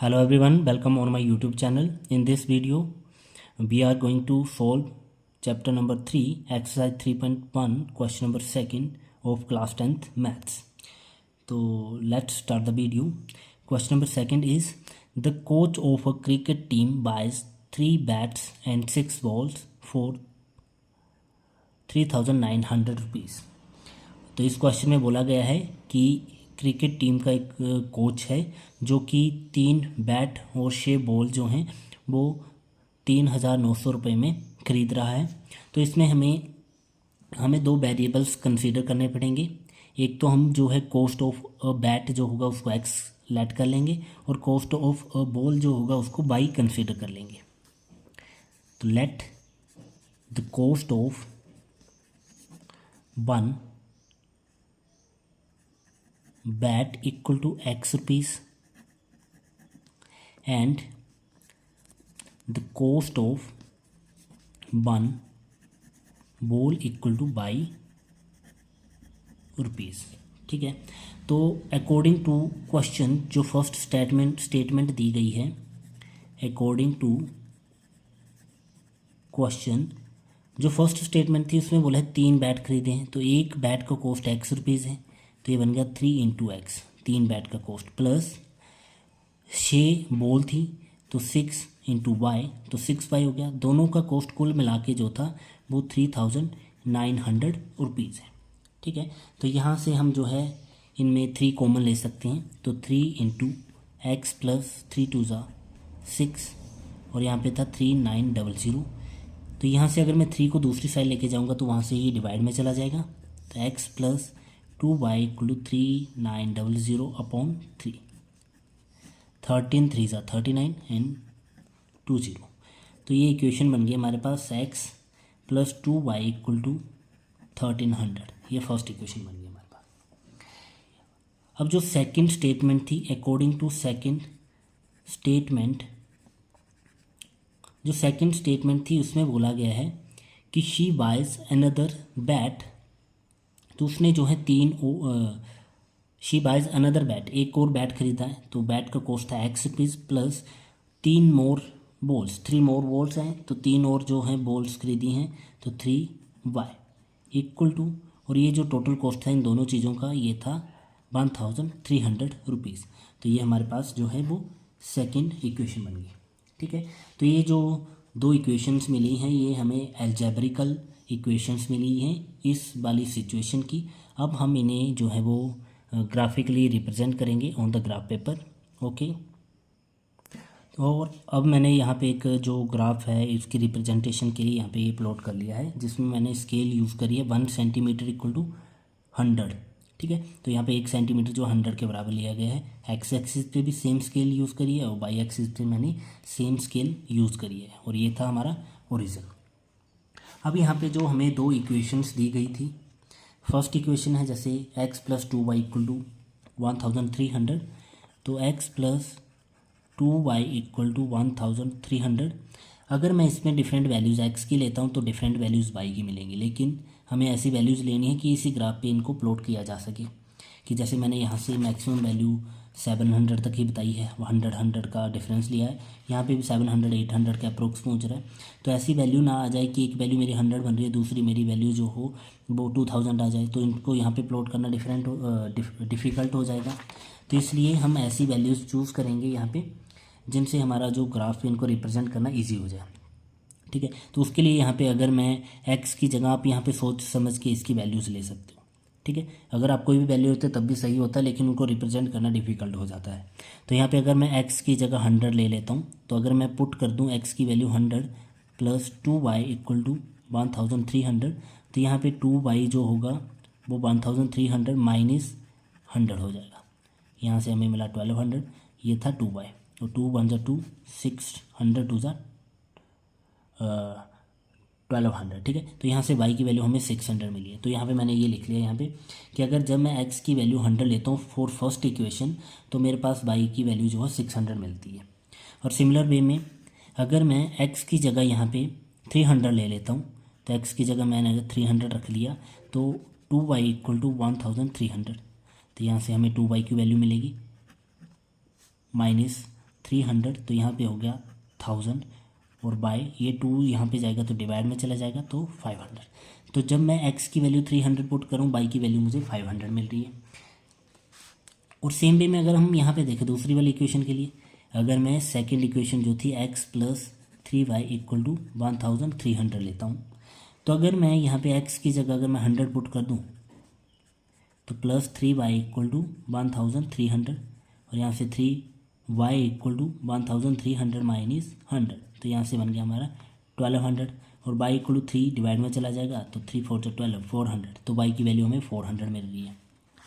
Hello everyone, welcome on my YouTube channel. In this video, we are going to solve chapter number 3, exercise 3.1, question number 2 of class 10th maths. So let's start the video. Question number 2 is, the coach of a cricket team buys 3 bats and 6 balls for 3,900 rupees. तो इस question में बोला गया है कि cricket team का एक coach है जो कि 3 बैट और 6 बॉल जो हैं वो 3,900 रुपये में ख़रीद रहा है। तो इसमें हमें 2 वेरिएबल्स कंसीडर करने पड़ेंगे। एक तो हम जो है कॉस्ट ऑफ अ बैट जो होगा उसको एक्स लेट कर लेंगे और कॉस्ट ऑफ अ बॉल जो होगा उसको वाई कंसीडर कर लेंगे। तो let the cost of one bat equal to x rupees and the cost of one ball equal to y rupees. ठीक है, तो अकॉर्डिंग टू क्वेश्चन जो फर्स्ट स्टेटमेंट दी गई है, अकॉर्डिंग टू क्वेश्चन जो फर्स्ट स्टेटमेंट थी उसमें बोला है 3 बैट खरीदे हैं, तो एक बैट का कॉस्ट x रुपीज़ है, तो ये बन गया 3 इंटू एक्स, 3 बैट का कॉस्ट, प्लस 6 बॉल थी तो 6 इंटू वाई, तो 6y हो गया। दोनों का कॉस्ट कुल मिला के जो था वो 3,900 रुपीज़ है। ठीक है, तो यहाँ से हम जो है इनमें 3 कॉमन ले सकते हैं, तो 3 इंटू एक्स प्लस 3 2 ज़ा 6 और यहाँ पे था 3,900। तो यहाँ से अगर मैं 3 को दूसरी साइड लेके जाऊँगा तो वहाँ से ये डिवाइड में चला जाएगा, तो x plus 2y equal to 3,900 upon 3, 13 3 ज़ा 39 एंड 20। तो ये इक्वेशन बन गई हमारे पास x plus 2y equal to 1300, ये फर्स्ट इक्वेशन बन गई हमारे पास। अब जो सेकंड स्टेटमेंट थी, अकॉर्डिंग टू सेकंड स्टेटमेंट, जो सेकंड स्टेटमेंट थी उसमें बोला गया है कि शी बाइज अनदर बैट, तो उसने जो है शी बाइज अनदर बैट, एक और बैट खरीदा है, तो बैट का कॉस्ट था एक्स रुपीज़ प्लस 3 मोर बॉल्स, 3 मोर बॉल्स हैं तो 3 और जो हैं बॉल्स खरीदी हैं, तो 3y इक्वल टू, और ये जो टोटल कॉस्ट था इन दोनों चीज़ों का ये था 1,300 रुपीज़। तो ये हमारे पास जो है वो सेकंड इक्वेशन बन गई। ठीक है, तो ये जो 2 इक्वेशंस मिली हैं ये हमें अलजेब्रिकल इक्वेशंस मिली हैं इस वाली सिचुएशन की। अब हम इन्हें जो है वो ग्राफिकली रिप्रेजेंट करेंगे on the graph paper. Okay, और अब मैंने यहाँ पे एक जो ग्राफ है इसकी रिप्रेजेंटेशन के लिए यहाँ पे ये प्लॉट कर लिया है, जिसमें मैंने स्केल यूज़ करी है 1 सेंटीमीटर इक्वल टू 100। ठीक है, तो यहाँ पे 1 सेंटीमीटर जो 100 के बराबर लिया गया है। एक्स एक्सिस पे भी सेम स्केल यूज़ करी है और वाई एक्सिस पे मैंने सेम स्केल यूज़ करी है, और ये था हमारा ओरिजिन। अब यहाँ पे जो हमें 2 इक्वेशंस दी गई थी, फर्स्ट इक्वेशन है जैसे x plus 2y equal to 1,300, तो x plus 2y equal to 1,300। अगर मैं इसमें डिफरेंट वैल्यूज़ x की लेता हूँ तो डिफरेंट वैल्यूज़ y की मिलेंगी, लेकिन हमें ऐसी वैल्यूज़ लेनी है कि इसी ग्राफ पे इनको प्लॉट किया जा सके। कि जैसे मैंने यहाँ से मैक्सिमम वैल्यू 700 तक ही बताई है, 100 का डिफरेंस लिया है, यहाँ पे भी 700 800 के अप्रोक्स पहुँच रहा है। तो ऐसी वैल्यू ना आ जाए कि एक वैल्यू मेरी 100 बन रही है, दूसरी मेरी वैल्यू जो हो वो 2000 आ जाए, तो इनको यहाँ पे प्लॉट करना डिफ़िकल्ट हो जाएगा। तो इसलिए हम ऐसी वैल्यूज़ चूज़ करेंगे यहाँ पे जिनसे हमारा जो ग्राफ इनको रिप्रेजेंट करना ईजी हो जाए। ठीक है, तो उसके लिए यहाँ पे अगर मैं एक्स की जगह आप यहाँ पे सोच समझ के इसकी वैल्यूज़ ले सकते हो। ठीक है, अगर आप कोई भी वैल्यू होते तब भी सही होता है, लेकिन उनको रिप्रेजेंट करना डिफिकल्ट हो जाता है। तो यहाँ पे अगर मैं x की जगह 100 ले लेता हूँ, तो अगर मैं पुट कर दूँ x की value 100 plus 2y equal to 1,300, तो यहाँ पे 2y जो होगा वो 1,300 माइनस 100 हो जाएगा। यहाँ से हमें मिला 1,200, ये था 2y, तो 2 1 ज़ा 2, 600 2 ज़ा 1,200। ठीक है, तो यहाँ से y की वैल्यू हमें 600 मिली है। तो यहाँ पे मैंने ये लिख लिया यहाँ पे कि अगर जब मैं x की वैल्यू 100 लेता हूँ फॉर फर्स्ट इक्वेशन, तो मेरे पास y की वैल्यू जो है 600 मिलती है। और सिमिलर वे में अगर मैं x की जगह यहाँ पे 300 ले लेता हूँ, तो x की जगह मैंने अगर 300 रख लिया तो 2y इक्वल टू 1,300, तो यहाँ से हमें 2y की वैल्यू मिलेगी माइनस 300, तो यहाँ पे हो गया 1000, और बाय ये 2 यहाँ पे जाएगा तो डिवाइड में चला जाएगा तो 500। तो जब मैं x की वैल्यू 300 पुट करूँ, बाई की वैल्यू मुझे 500 मिल रही है। और सेम वे में अगर हम यहाँ पे देखें दूसरी वाली इक्वेशन के लिए, अगर मैं सेकेंड इक्वेशन जो थी x + 3y = 1300 लेता हूँ, तो अगर मैं यहाँ पे x की जगह अगर मैं 100 पुट कर दूँ तो +3y = 1300, और यहाँ से 3y = 1300 - 100, तो यहाँ से बन गया हमारा 1200, और y = 3 डिवाइड में चला जाएगा तो 3 4 12 400, तो y की वैल्यू हमें 400 मिल रही है।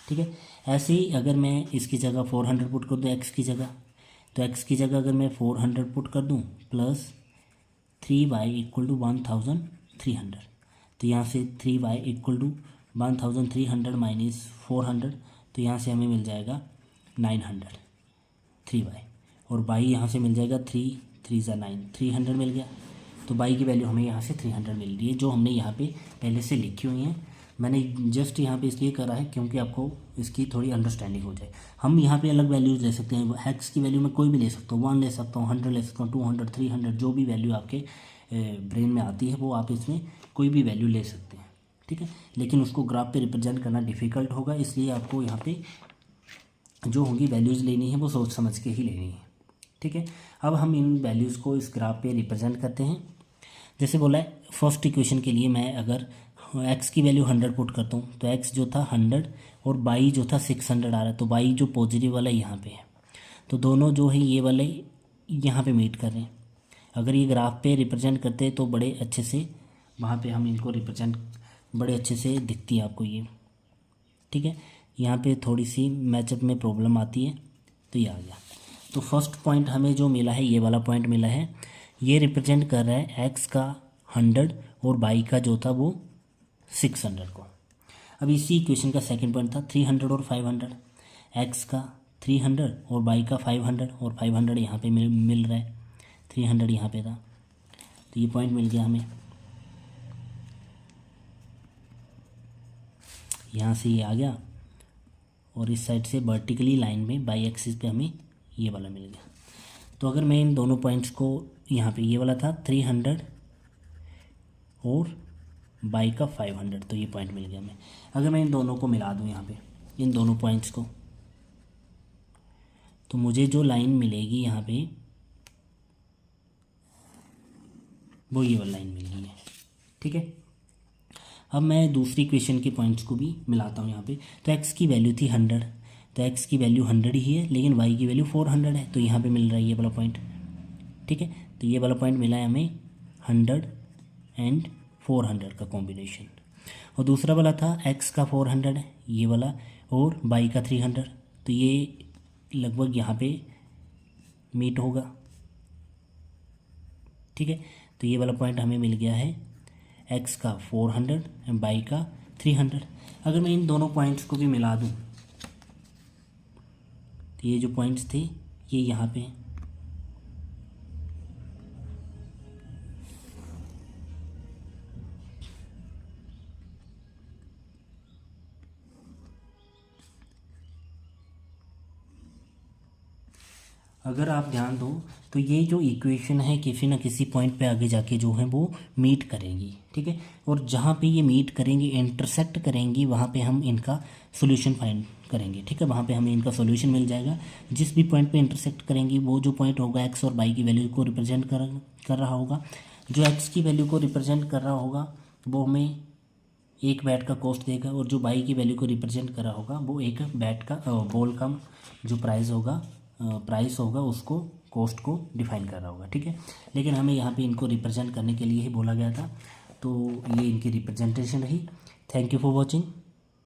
ठीक है, ऐसे ही अगर मैं इसकी जगह 400 पुट कर दूँ x की जगह, तो x की जगह अगर मैं 400 पुट कर दूँ +3y = 1300, तो यहाँ से 3y = 1300 - 400, तो यहाँ से हमें मिल जाएगा 900 3y, और y यहाँ से मिल जाएगा 3 3 = 9, 300 मिल गया। तो y की वैल्यू हमें यहाँ से 300 मिल रही है, जो हमने यहाँ पे पहले से लिखी हुई है। मैंने जस्ट यहाँ पे इसलिए करा है क्योंकि आपको इसकी थोड़ी अंडरस्टैंडिंग हो जाए। हम यहाँ पे अलग वैल्यूज ले सकते हैं, एक्स की वैल्यू में कोई भी ले सकता हूँ, 1 ले सकता हूँ, 100 ले सकता हूँ, 200 300, जो भी वैल्यू आपके ब्रेन में आती है वो आप इसमें कोई भी वैल्यू ले सकते हैं। ठीक है, लेकिन उसको ग्राफ पे रिप्रेजेंट करना डिफ़िकल्ट होगा, इसलिए आपको यहाँ पे जो होंगी वैल्यूज़ लेनी है वो सोच समझ के ही लेनी है। ठीक है, अब हम इन वैल्यूज़ को इस ग्राफ पे रिप्रेजेंट करते हैं। जैसे बोला है फर्स्ट इक्वेशन के लिए मैं अगर x की वैल्यू 100 पुट करता हूँ तो x जो था 100 और y जो था 600 आ रहा है, तो y जो पॉजिटिव वाला यहाँ पे है, तो दोनों जो है ये वाले यहाँ पे मीट कर रहे हैं। अगर ये ग्राफ पे रिप्रेजेंट करते हैं तो बड़े अच्छे से वहाँ पे हम इनको रिप्रेजेंट बड़े अच्छे से दिखती है आपको ये। ठीक है, यहाँ पे थोड़ी सी मैचअप में प्रॉब्लम आती है, तो ये आ गया। तो फर्स्ट पॉइंट हमें जो मिला है, ये वाला पॉइंट मिला है, ये रिप्रेजेंट कर रहा है x का 100 और y का जो था वो 600 को। अब इसी इक्वेशन का सेकंड पॉइंट था 300 और 500, x का 300 और y का 500, और 500 यहाँ पे मिल रहा है, 300 यहाँ पे था, तो ये पॉइंट मिल गया हमें। यहाँ से ये आ गया, और इस साइड से वर्टिकली लाइन में बाई एक्सिस पे हमें ये वाला मिल गया। तो अगर मैं इन दोनों पॉइंट्स को, यहाँ पे ये वाला था 300 और बाई का 500, तो ये पॉइंट मिल गया हमें। अगर मैं इन दोनों को मिला दूँ यहाँ पे, इन दोनों पॉइंट्स को, तो मुझे जो लाइन मिलेगी यहाँ पे वो ये वाली लाइन मिल गई है। ठीक है, अब मैं दूसरी इक्वेशन के पॉइंट्स को भी मिलाता हूँ यहाँ पे। तो x की वैल्यू थी 100, तो x की वैल्यू 100 ही है, लेकिन y की वैल्यू 400 है, तो यहाँ पे मिल रहा है ये वाला पॉइंट। ठीक है, तो ये वाला पॉइंट मिला है हमें 100 एंड 400 का कॉम्बिनेशन। और दूसरा वाला था x का 400 है ये वाला, और y का 300, तो ये लगभग यहाँ पे मीट होगा। ठीक है, तो ये वाला पॉइंट हमें मिल गया है x का 400 एंड y का 300। अगर मैं इन दोनों पॉइंट्स को भी मिला दूं तो ये जो पॉइंट्स थे ये यहाँ पे हैं। अगर आप ध्यान दो तो ये जो इक्वेशन है किसी न किसी पॉइंट पे आगे जाके जो है वो मीट करेंगी। ठीक है, और जहाँ पे ये मीट करेंगी, इंटरसेक्ट करेंगी, वहाँ पे हम इनका सॉल्यूशन फाइंड करेंगे। ठीक है, वहाँ पे हमें इनका सॉल्यूशन मिल जाएगा। जिस भी पॉइंट पे इंटरसेक्ट करेंगी वो जो पॉइंट होगा एक्स और वाई की वैल्यू को रिप्रेजेंट कर रहा होगा। जो एक्स की वैल्यू को रिप्रेजेंट कर रहा होगा वो हमें एक बैट का कॉस्ट देगा, और जो वाई की वैल्यू को रिप्रेजेंट कर रहा होगा वो एक बैट का बॉल का जो प्राइस होगा उसको कॉस्ट को डिफाइन कर रहा होगा। ठीक है, लेकिन हमें यहाँ पे इनको रिप्रेजेंट करने के लिए ही बोला गया था, तो ये इनकी रिप्रेजेंटेशन रही। Thank you for watching.